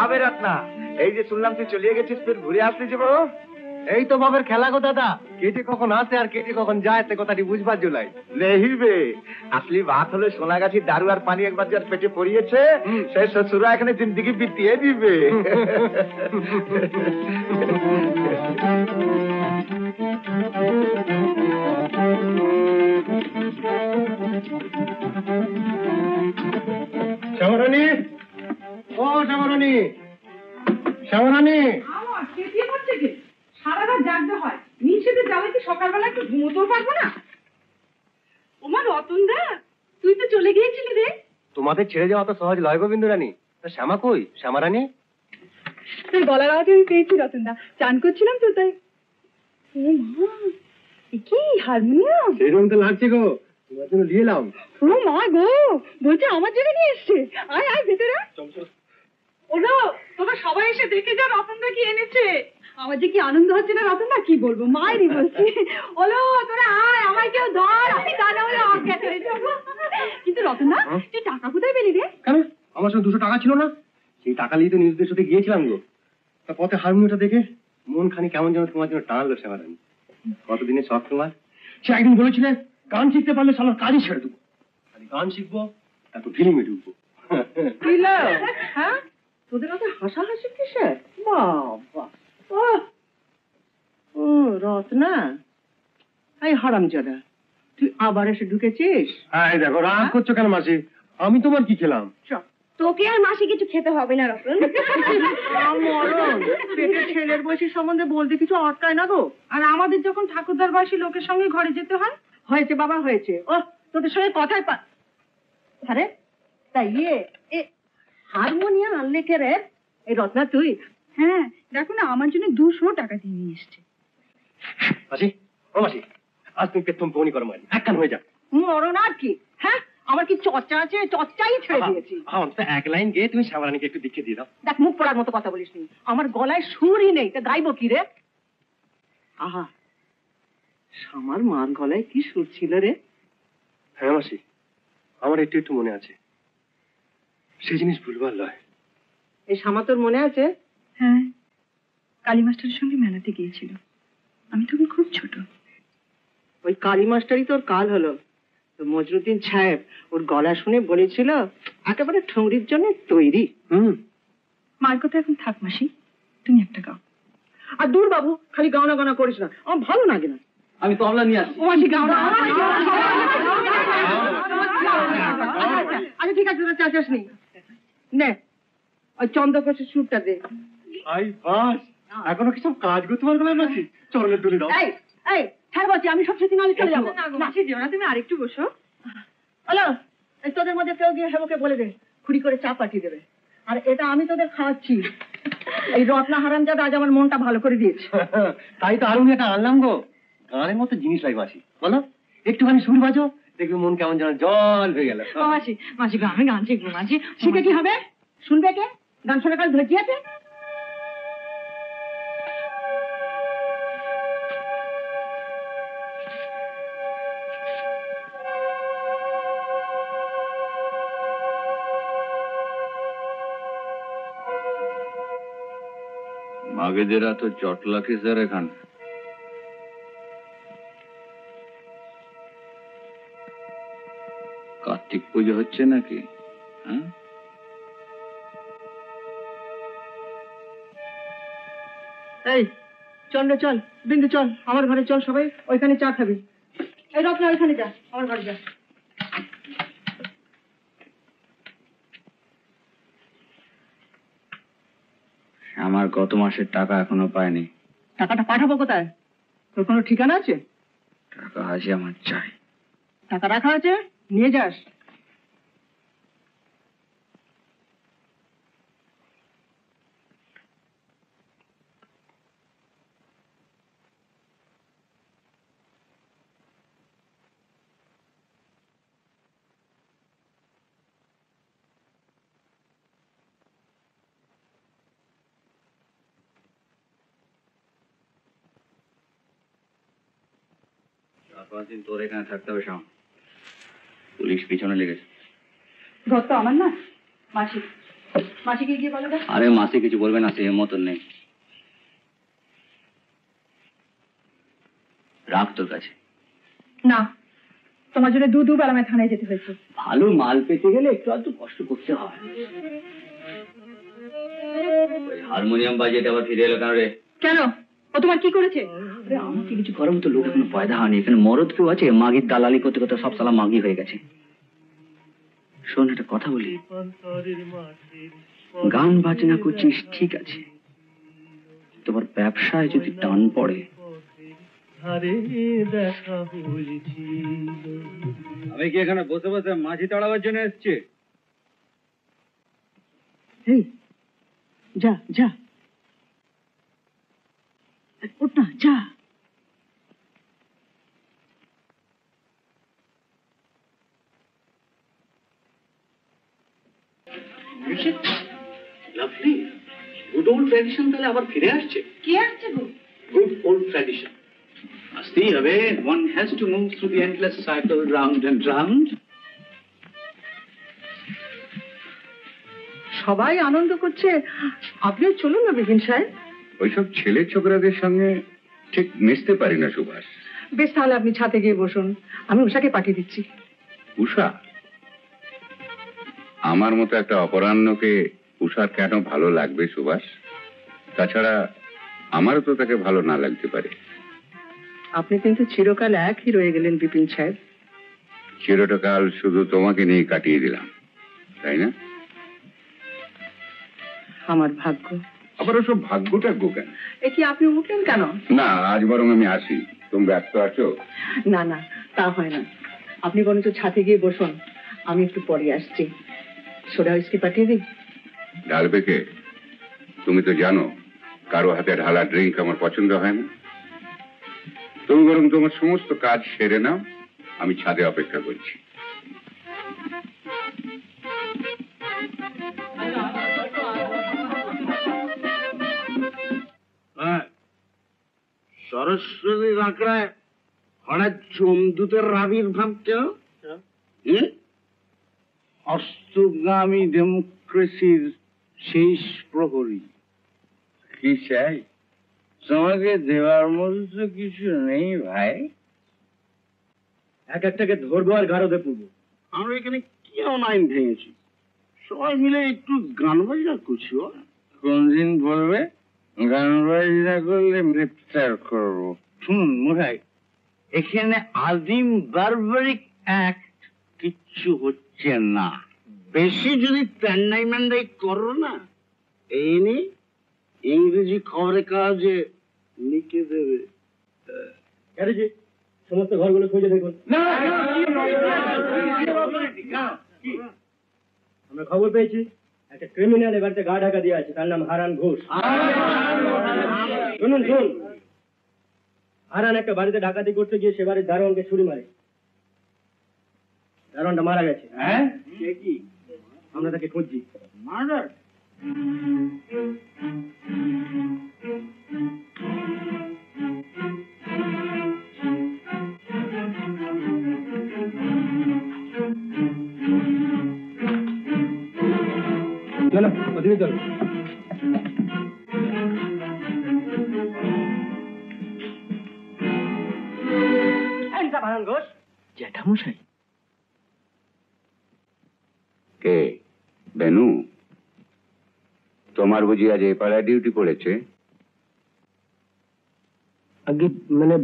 আবে রত্না, এই যে শুনলাম তুই চলিয়ে গেছিস, ফের ঘুরে আসলি যে বাবু? এই তো বাবের খেলা গো দাদা, কেটে কখন আসে আর কেটে কখন যায় সে কথাটি বুঝবার জুলাই। নেহিবে আসলি বাত হলে সোনাগাছির দারু আর পানি একবার যার পেটে পড়িয়েছে, সেই শ্বশুরা এখানে জিন্দিগি বিতিয়ে দিবে। শ্যামরানী, ও শ্যামরানী, শ্যামরানী। সারা রাত জাগতে হয়, নিচেতে যাবে কি সকালবেলা একটু ঘুমোতেও পারবো না। ওমা রতনদা, তুই তো চলে গিয়েছিলি রে। তোমাদের ছেড়ে যাওয়া তো সহজ লয় গোবিন্দ রানী। শ্যামা কই? শ্যামারানী তোর গলার আওয়াজ আমি পেয়েছি রতনদা, চান করছিলাম তো তাই। ও মা, এ কি হারমোনিয়াম? সেরকম তো লাগছে গো, তোমার জন্য নিয়ে এলাম। ও মা গো, বলছে আমার জন্য নিয়ে এসছে। আয় আয় ভেতরে। ওরা তোরা সবাই এসে দেখে যা রতনদা কি এনেছে। আমার যে কি আনন্দ হচ্ছে না রতনদা, কি বলবো, মায়েরই বলছি। ওলো তোরা আয়, আমায় কেউ ধর, আমি তা না হলে অজ্ঞান হয়ে যাবো। কিন্তু রতনদা, তুই টাকা কোথায় পেলি রে? কেন, আমার সঙ্গে 200 টাকা ছিল না? সেই টাকা নিয়ে তো নিজেদের সাথে গিয়েছিলাম গো। তা পথে হারমোনিয়ামটা দেখে মন খানি কেমন যেন তোমার জন্য টানলো শ্যামারানী। কতদিনের শখ তোমার। সে একদিন বলেছিলে গান শিখতে পারলে সালার কাজই ছেড়ে দেবো। খালি গান শিখবো, তারপর ফিল্মে ঢুকবো। হ্যাঁ, তোদের কাছে হাসাহাসি কিসের? বাবা, ও রত্না, এই হারামজাদা, তুই আবার এসে ঢুকেছিস? এই দেখো, রাগ করছো কেন মাসি? আমি তোমার কি খেলাম? তোকে আর মাসি কিছু খেতে হবে না রতন। মরণ, পেটের ছেলের বয়সী সম্বন্ধে বলতে কিছু আটকায় না গো। আর আমাদের যখন ঠাকুরদার বয়সী লোকের সঙ্গে ঘরে যেতে হয়। হয়েছে বাবা হয়েছে, ও তোদের সঙ্গে কথায় আরে তাই হারমোনিয়াম আনলে কে রে? এই রত্না তুই? হ্যাঁ দেখো না, আমার জন্য 200 টাকা দিয়ে নিয়ে এসছে। মাসি, ও মাসি, আজ তুমি পেতম বনি করো মারি, একখান হয়ে যা। মরণ আর কি? হ্যাঁ, আমার কি চর্চা আছে? চর্চাই ছেড়ে দিয়েছি। অন্তত এক লাইন গিয়ে তুমি শ্যামারানীকে একটু দেখিয়ে দিয়ে দাও। দেখ, মুখ পড়ার মতো কথা বলিস নি। আমার গলায় সুরই নেই, তা গাইবো কি রে? আহা, আমার মার গলায় কি সুর ছিল রে? হ্যাঁ মাসি, আমার একটু একটু মনে আছে। সেই জিনিস ভুলবার লয়। এই শামা তোর মনে আছে? হ্যাঁ, কালী মাস্টারের সঙ্গে মেলাতে গিয়েছিল, আমি তখন খুব ছোট। ওই কালী মাস্টারই তোর কাল হলো। তো মজরুদ্দিন সাহেব ওর গলা শুনে বলেছিল একেবারে ঠুংরির জন্য তৈরি। মার কথা এখন থাক মাসি, তুমি একটা গাও। আর দূর বাবু, খালি গাওনা গানা করিস না, আমার ভালো লাগে না। আমি তবলা নিয়ে আসি। ও মাসি গাও না। আচ্ছা ঠিক আছে, তোরা চাচাস নি। নে, ওই চন্দ্রকোষের সুরটা দে। আই বাস, এখনো কি সব কাজ করতে পারবে না মাসি? চরণের দুলি দাও। এই এই ছাড় বলছি, আমি সব সাথে নালে চলে যাবো। মাসি যেও না, তুমি আরেকটু বসো। হ্যালো, এই তোদের মধ্যে কেউ গিয়ে হেমকে বলে দে খুঁড়ি করে চা পাঠিয়ে দেবে। আর এটা আমি তোদের খাওয়াচ্ছি। এই রত্না হারামজাদা আজ আমার মনটা ভালো করে দিয়েছে। তাই তো আরো একটা আনলাম গো। গানের মতো জিনিস লাগে মাসি, বলো একটুখানি সুর বাজো, দেখবি মন কেমন যেন জল হয়ে গেল। মাসি, মাসি আমি গান শিখবো। মাসি শিখে কি হবে? শুনবে কে? গান শোনা কাল ধৈর্য আছে? মাগেদেরা তো চটলাকে স্যার এখান কার্তিক পুজো হচ্ছে নাকি? হ্যাঁ, এই চন্দ্র চল, বিন্দু চল, আমার ঘরে চল, সবাই ওইখানে চা খাবি। এই রত্না ওইখানে যা, আমার ঘরে যা। আমার গত মাসের টাকা এখনো পায়নি। টাকাটা পাঠাবো কোথায়? তোর কোনো ঠিকানা আছে? টাকা আছে, আমার চাই। টাকা রাখা আছে, নিয়ে যাস। দিন তোর এখানে থাকতে হবে শাম, পুলিশ পিছনে লেগেছে। ঘর তো আমার না মাসি, মাসিকে গিয়ে বলো। আরে মাসে কিছু বলবে না, সে মতন নেই। রাখ তোর কাছে। না, তোমার জন্য দুবার আমায় থানায় যেতে হয়েছে। ভালো মাল পেতে গেলে একটু আধটু কষ্ট করতে হয়। ওই হারমোনিয়াম বাজিয়ে আবার ফিরে এলো কেন রে? কেন, ও তোমার কি করেছে? আরে আমাকে কিছু করার মতো লোক এখনো পয়দা হয়নি। এখানে মরদ কেউ আছে? মাগির দালালি করতে করতে সব সালা মাগি হয়ে গেছে। শোন, একটা কথা বলি, গান বাজনা করছিস ঠিক আছে, তোমার ব্যবসায় যদি টান পড়ে, আমি কি এখানে বসে বসে মাঝি তাড়াবার জন্য এসছি? যা যা, উঠ না, যা। লাভলি, গুড ওল্ড ট্র্যাডিশন তাহলে আবার ফিরে আসছে। কে আসছে গো? গুড ওল্ড ট্র্যাডিশন আসতেই হবে। One has to move through the endless cycle round and round. সবাই আনন্দ করছে, আপনিও চলুন না বিপিন সাহেব। ওইসব ছেলে ছোকরাদের সঙ্গে ঠিক মিশতে পারি না সুভাষ। বেশ, তাহলে আপনি ছাদে গিয়ে বসুন, আমি উষাকে পাঠিয়ে দিচ্ছি। উষা? আমার মতো একটা অপরাহ্নকে উষার কেন ভালো লাগবে সুভাষ? তাছাড়া আমারও তো তাকে ভালো না লাগতে পারে। আপনি কিন্তু চিরকাল একই রয়ে গেলেন বিপিন সাহেব। চিরটা কাল শুধু তোমাকে নিয়ে কাটিয়ে দিলাম, তাই না? আমার ভাগ্য। আবার ওসব ভাগ্যটা গো কেন? এ কি, আপনি উঠলেন কেন? না, আজ বরং আমি আসি। তুমি ব্যস্ত আছো? না না, তা হয় না, আপনি বরঞ্চ ছাদে গিয়ে বসুন, আমি একটু পরে আসছি। সোডা হুইস্কি পাঠিয়ে দিই? ঢালবে কে? তুমি তো জানো কারো হাতে ঢালা ড্রিঙ্ক আমার পছন্দ হয় না। তুমি বরং তোমার সমস্ত কাজ সেরে নাও, আমি ছাদে অপেক্ষা করছি। সরস্বতী আঁকড়ায় হঠাৎ চমদূতের আবির্ভাব কেন? অস্তগামী ডেমোক্রেসির শেষ প্রহরী। কি চাই? তোমাকে দেওয়ার মতো তো কিছু নেই ভাই। এক একটাকে ধরবো আর গারদে পুরবো। আমরা এখানে কি অনাইন ভেঙেছি? সবাই মিলে একটু গান বাজনা করছি। কোন দিন বলবে গান বাজনা করলে গ্রেপ্তার করবো? শুনুন মোরাই, এখানে আদিম বারবারিক অ্যাক্ট কিচ্ছু হচ্ছে না। বেশি যদি প্যান্ডাই ম্যান্ডাই করো না, এই নি ইংরেজি খবরের কাগজে লিখে দেবে। গ্যারেজে সমস্ত ঘরগুলো খুঁজে দেখুন। আমরা খবর পেয়েছি একটা ক্রিমিনাল এবারে গা ঢাকা দিয়ে আছে, তার নাম হারান ঘোষ। শুনুন শুন, হারান একটা বাড়িতে ডাকাতি করতে গিয়ে সে বাড়ির দারোয়ানকে ছুরি মারে। দারোয়ানটা মারা গেছে। হ্যাঁ, সে কি? আমরা তাকে খুঁজছি। মার্ডার? চলো ওদিকে চলো। হারান ঘোষ। জ্যাঠামশাই? কে? বেনু? তোমার বুঝি আজ এই পাড়ায় ডিউটি পড়েছে? আগে মানে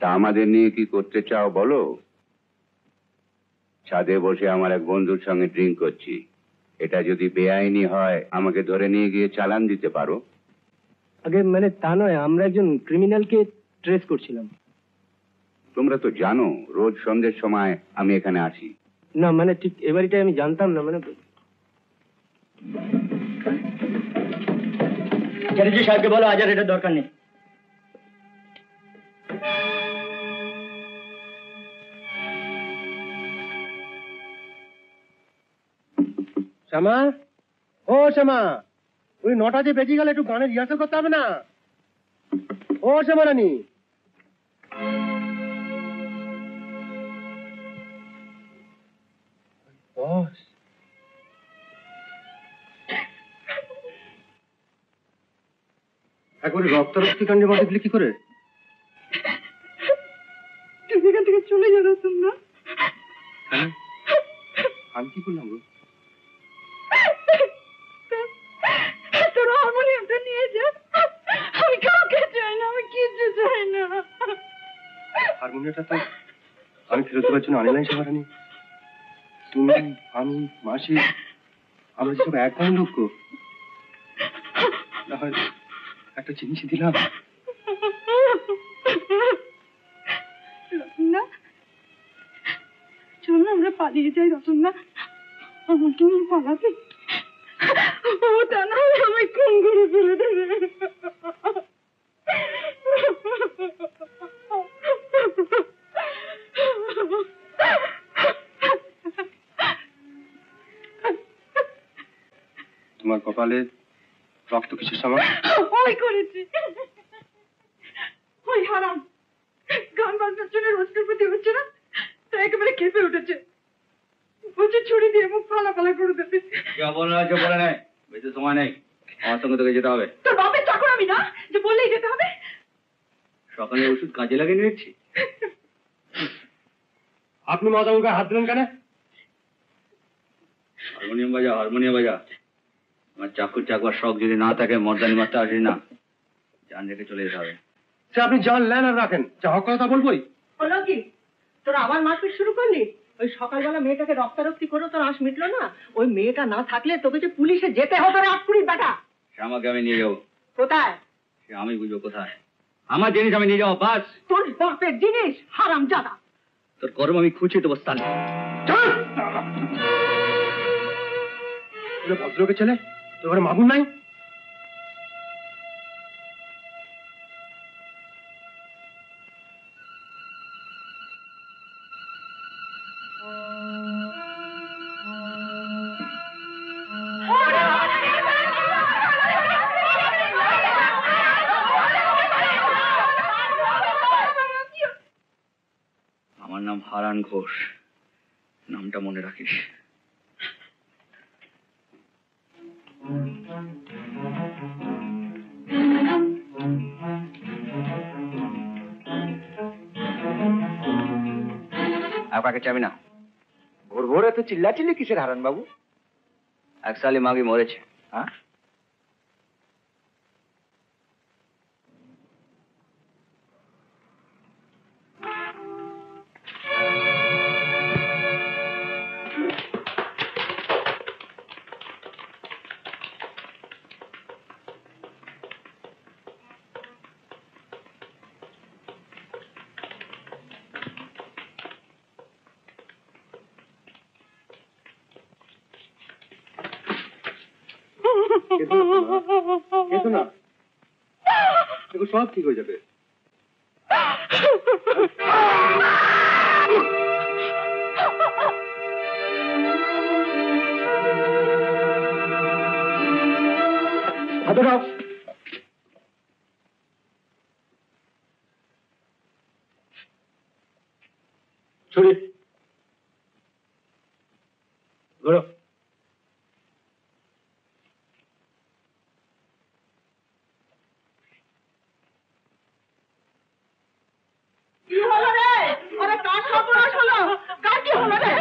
তা আমাদের নিয়ে কি করতে চাও বলো? ছাদে বসে আমার এক বন্ধুর সঙ্গে ড্রিঙ্ক করছি। এটা যদি বেআইনি হয় আমাকে ধরে নিয়ে গিয়ে চালান দিতে পারো। আগে মানে তা নয়, আমরা একজন ক্রিমিনালকে ট্রেস করছিলাম। তোমরা তো জানো রোজ সন্ধ্যের সময় আমি এখানে আসি। না মানে ঠিক এবারটাই আমি জানতাম না। মানে চ্যাটার্জি সাহেবকে বলো আজ আর এটা দরকার নেই। শ্যামা, ও শ্যামা, ওই 9টা যে বেজে গেল, একটু গানের রিহার্সাল করতে হবে না? ও শ্যামা রানী। একবারে রক্তারক্তি কাণ্ডে মাঠে দিলে কি করে? তুমি এখান থেকে চলে যাও তোমরা। আমি কি করলাম গো? তোর হারমোনিয়ামটা নিয়ে যা। আমি কাউকে চাই না, আমি কিচ্ছু চাই না। হারমোনিয়ামটা তো আমি ফেরত দেওয়ার জন্য আনি নাই সেবারানি। তুমি, আমি, মাসি, আমরা সব এক গান লোক গো। না হয় একটা জিনিসই দিলাম। রতনদা, চল না আমরা পালিয়ে যাই। রতনদা, আমাকে নিয়ে পালাবি? ও তা না হলে আমায় খুন করে ফেলে দেবে। তোমার কপালে রক্ত কিসের সামান? ওই করেছি, ওই হারাম গান বাজনার জন্য রোজকার প্রতি হচ্ছে না, তাই একেবারে খেপে উঠেছে। বলছে ছুরি দিয়ে মুখ ফালা ফালা করে দেবে। বলে নেই, বেশি সময় নেই, আমার সঙ্গে তোকে যেতে হবে। তোর বাপের চাকর আমি না যে বললেই যেতে হবে। সকালে ওষুধ কাজে লাগিয়ে নিচ্ছি। আপনি মাদামুখে হাত দিলেন কেন? হারমোনিয়াম বাজা, হারমোনিয়াম বাজা। আমার চাকুর চাকবার শখ যদি না থাকে মর্দানি মারতে আসি না, জান রেখে চলে যেতে হবে। সে আপনি জান নেন আর রাখেন, যা হক কথা বলবোই। হলো কি তোর আবার মারপিট শুরু করলি? ওই সকালবেলা মেয়েটাকে রক্তারক্তি করে তোর আঁশ মিটলো না? ওই মেয়েটা না থাকলে তোকে যে পুলিশে যেতে হতো রে আটকুড়ির বেটা। সে আমাকে আমি নিয়ে যাবো। কোথায়? সে আমি বুঝবো কোথায়। আমার জিনিস আমি নিয়ে যাবো, বাস। তোর বাপের জিনিস হারাম জাদা। তোর কর্ম আমি খুঁজে দেবো স্থান। ভদ্রকে ছেলে, তোর ঘরে মাগুর নাই? আমার নাম হারান ঘোষ, নামটা মনে রাখিস। আপনাকে চাবি না। ভোর ভোর এত চিল্লাচিল্লি কিসের হারান বাবু? এক সালি মাগি মরেছে। হ্যাঁ, কেতো না, দেখো সব ঠিক হয়ে যাবে। হাতে দাও। ছুরি ধরো। কি হলো রে? ওরা কার সর্বনাশ হলো? কার কি হলো রে?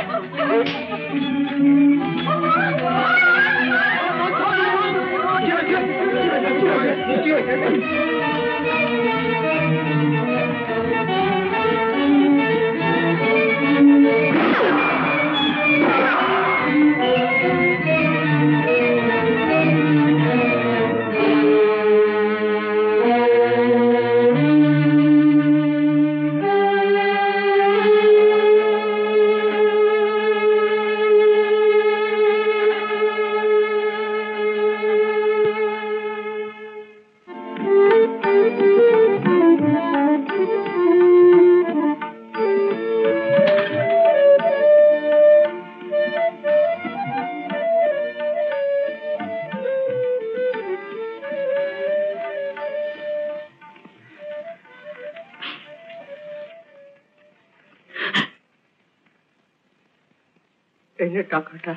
এই নে টাকাটা।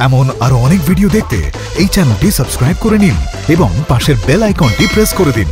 এমন আরো অনেক ভিডিও দেখতে এই চ্যানেলটি সাবস্ক্রাইব করে নিন এবং পাশের বেল আইকনটি প্রেস করে দিন।